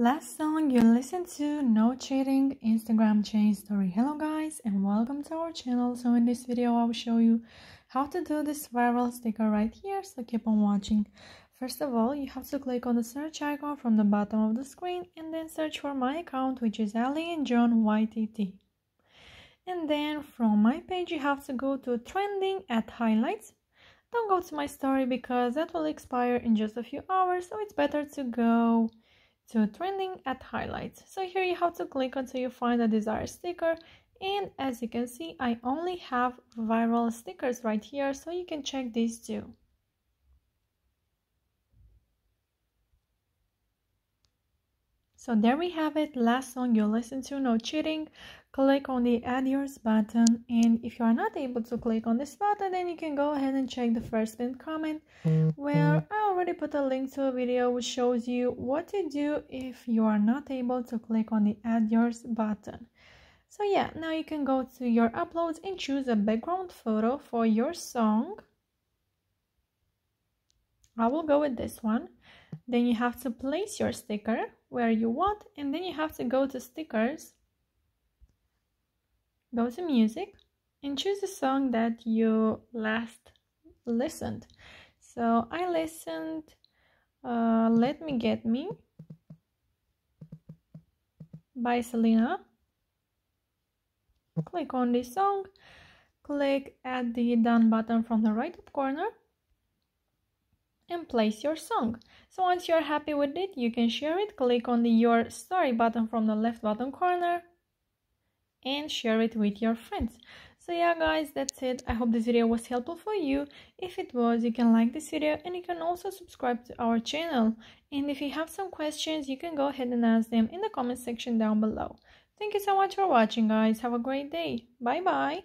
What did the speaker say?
Last song you listened to, No Cheating, Instagram Chain Story. Hello guys and welcome to our channel. So in this video I will show you how to do this viral sticker right here, so keep on watching. First of all, you have to click on the search icon from the bottom of the screen and then search for my account, which is Ali and John YTT. And then from my page you have to go to trending at highlights. Don't go to my story because that will expire in just a few hours, so it's better to go to trending at highlights. So here you have to click until you find the desired sticker, and as you can see I only have viral stickers right here, so you can check these too. So there we have it, last song you listened to, No Cheating. Click on the add yours button, and if you are not able to click on this button, then you can go ahead and check the first pinned comment where I already put a link to a video which shows you what to do if you are not able to click on the add yours button. So yeah, now you can go to your uploads and choose a background photo for your song. I will go with this one. Then you have to place your sticker where you want, and then you have to go to stickers, go to music, and choose the song that you last listened. So I listened Let Me Get Me by Selena. Click on this song, click at the done button from the right up corner and place your song. So once you're happy with it, you can share it. Click on the your story button from the left bottom corner and share it with your friends. So yeah guys, that's it. I hope this video was helpful for you. If it was, you can like this video and you can also subscribe to our channel. And if you have some questions, you can go ahead and ask them in the comment section down below. Thank you so much for watching guys. Have a great day. Bye bye.